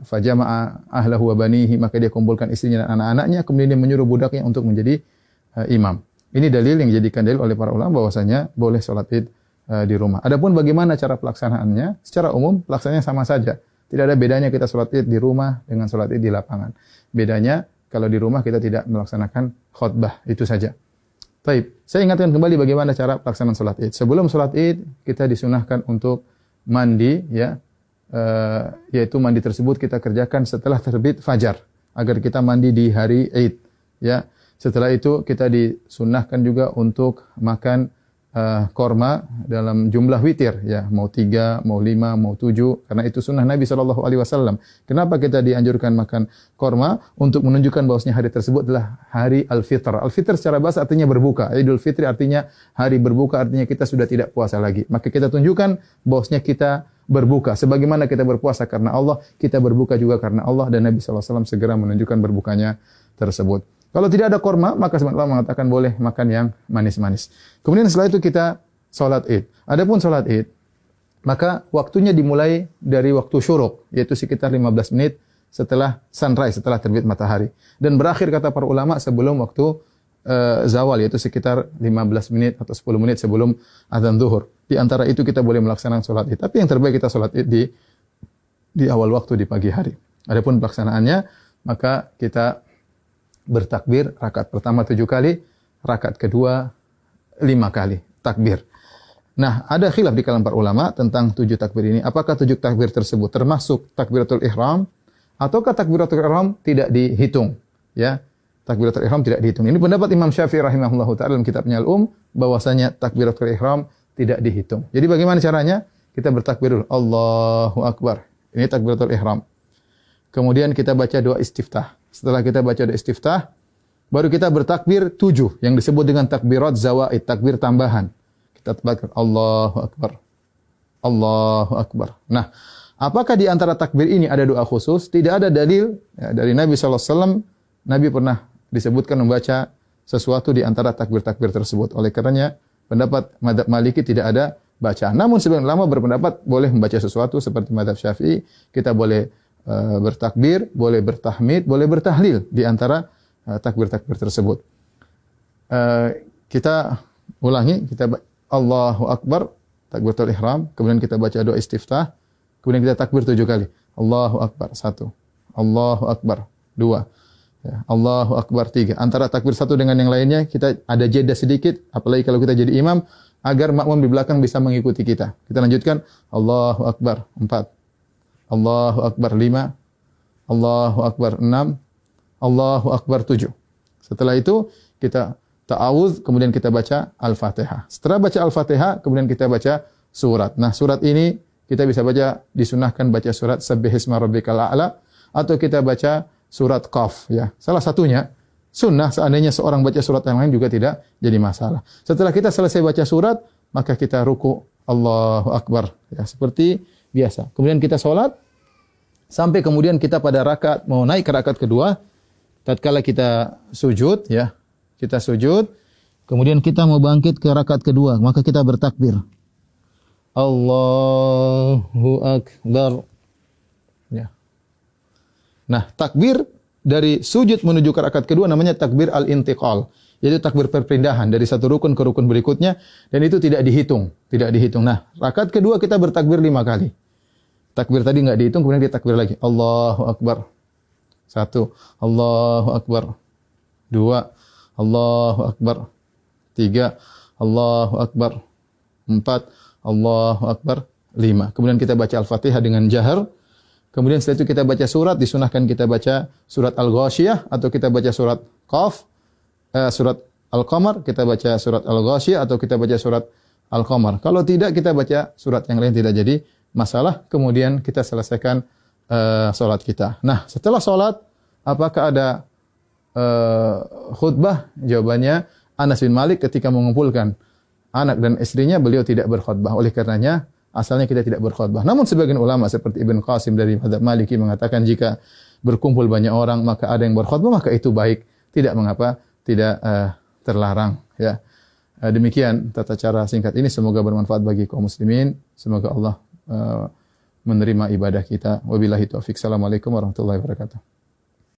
fajama'a ahlahu wa banihi, maka dia kumpulkan istrinya dan anak-anaknya, kemudian dia menyuruh budaknya untuk menjadi imam. Ini dalil yang dijadikan dalil oleh para ulama bahwasanya boleh salat Id di rumah. Adapun bagaimana cara pelaksanaannya? Secara umum pelaksanaannya sama saja. Tidak ada bedanya kita salat Id di rumah dengan salat Id di lapangan. Bedanya kalau di rumah kita tidak melaksanakan khutbah, itu saja. Baik, saya ingatkan kembali bagaimana cara pelaksanaan salat Id. Sebelum salat Id kita disunahkan untuk mandi, ya, yaitu mandi tersebut kita kerjakan setelah terbit fajar agar kita mandi di hari Id. Ya, setelah itu kita disunahkan juga untuk makan korma dalam jumlah witir, ya, mau 3, mau 5, mau 7, karena itu sunnah Nabi SAW. Kenapa kita dianjurkan makan korma? Untuk menunjukkan bahwasanya hari tersebut adalah hari Al-Fitr. Al-Fitr secara bahasa artinya berbuka. Idul Fitri artinya hari berbuka, artinya kita sudah tidak puasa lagi. Maka kita tunjukkan bahwasanya kita berbuka. Sebagaimana kita berpuasa karena Allah, kita berbuka juga karena Allah, dan Nabi SAW segera menunjukkan berbukanya tersebut. Kalau tidak ada korma, maka sebenarnya Allah mengatakan boleh makan yang manis-manis. Kemudian setelah itu kita salat Id. Adapun salat Id, maka waktunya dimulai dari waktu syuruk, yaitu sekitar 15 menit setelah sunrise, setelah terbit matahari. Dan berakhir kata para ulama sebelum waktu zawal, yaitu sekitar 15 menit atau 10 menit sebelum azan zuhur. Di antara itu kita boleh melaksanakan salat Id. Tapi yang terbaik kita salat Id di awal waktu, di pagi hari. Adapun pelaksanaannya, maka kita bertakbir rakaat pertama 7 kali, rakaat kedua 5 kali takbir. Nah, ada khilaf di kalangan para ulama tentang 7 takbir ini. Apakah 7 takbir tersebut termasuk takbiratul ihram ataukah takbiratul ihram tidak dihitung? Ya, takbiratul ihram tidak dihitung. Ini pendapat Imam Syafi'i rahimahullahu taala dalam kitabnya Al-Um, bahwasanya takbiratul ihram tidak dihitung. Jadi bagaimana caranya? Kita bertakbir dulu, Allahu Akbar. Ini takbiratul ihram. Kemudian kita baca doa istiftah. Setelah kita baca doa istiftah, baru kita bertakbir 7 yang disebut dengan takbirat zawaid, takbir tambahan. Kita takbir Allahu Akbar. Allahu Akbar. Nah, apakah di antara takbir ini ada doa khusus? Tidak ada dalil ya, dari Nabi SAW. Nabi pernah disebutkan membaca sesuatu di antara takbir-takbir tersebut. Oleh karenanya, pendapat mazhab Maliki tidak ada bacaan. Namun sebagian ulama berpendapat boleh membaca sesuatu seperti mazhab Syafi'i. Kita boleh bertakbir, boleh bertahmid, boleh bertahlil di antara takbir-takbir tersebut. Kita ulangi, kita Allahu Akbar, takbiratul ihram, kemudian kita baca doa istiftah, kemudian kita takbir 7 kali. Allahu Akbar 1, Allahu Akbar 2, ya, Allahu Akbar 3. Antara takbir satu dengan yang lainnya kita ada jeda sedikit, apalagi kalau kita jadi imam, agar makmum di belakang bisa mengikuti kita. Kita lanjutkan Allahu Akbar 4, Allahu Akbar 5, Allahu Akbar 6, Allahu Akbar 7. Setelah itu kita ta'awudz, kemudian kita baca Al-Fatihah. Setelah baca Al-Fatihah, kemudian kita baca surat. Nah, surat ini kita bisa baca, disunahkan baca surat Sabbihisma Rabbikal A'la, atau kita baca surat Qaf, ya. Salah satunya sunnah, seandainya seorang baca surat yang lain juga tidak jadi masalah. Setelah kita selesai baca surat, maka kita ruku, Allahu Akbar, ya, seperti biasa. Kemudian kita sholat, sampai kemudian kita pada rakaat, mau naik ke rakaat kedua, tatkala kita sujud, ya, kita sujud, kemudian kita mau bangkit ke rakaat kedua, maka kita bertakbir. Allahu Akbar. Ya. Nah, takbir dari sujud menuju ke rakaat kedua namanya takbir al-intiqal. Yaitu takbir perpindahan dari satu rukun ke rukun berikutnya, dan itu tidak dihitung, tidak dihitung. Nah, rakaat kedua kita bertakbir 5 kali. Takbir tadi enggak dihitung, kemudian kita takbir lagi. Allahu Akbar. 1, Allahu Akbar. 2, Allahu Akbar. 3, Allahu Akbar. 4, Allahu Akbar. 5. Kemudian kita baca Al-Fatihah dengan jahar. Kemudian setelah itu kita baca surat, disunahkan kita baca surat Al-Ghasyiyah atau kita baca surat Qaf. Surat Al-Qamar, kita baca surat Al-Ghasyiyah atau kita baca surat Al-Qamar. Kalau tidak, kita baca surat yang lain, tidak jadi masalah. Kemudian kita selesaikan salat kita. Nah, setelah salat, apakah ada khutbah? Jawabannya, Anas bin Malik ketika mengumpulkan anak dan istrinya, beliau tidak berkhutbah. Oleh karenanya, asalnya kita tidak berkhutbah. Namun sebagian ulama seperti Ibn Qasim dari mazhab Maliki mengatakan jika berkumpul banyak orang, maka ada yang berkhutbah, maka itu baik. Tidak mengapa, tidak terlarang, ya. Demikian tata cara singkat ini, semoga bermanfaat bagi kaum muslimin. Semoga Allah menerima ibadah kita. Wabillahi taufik. Assalamualaikum warahmatullahi wabarakatuh.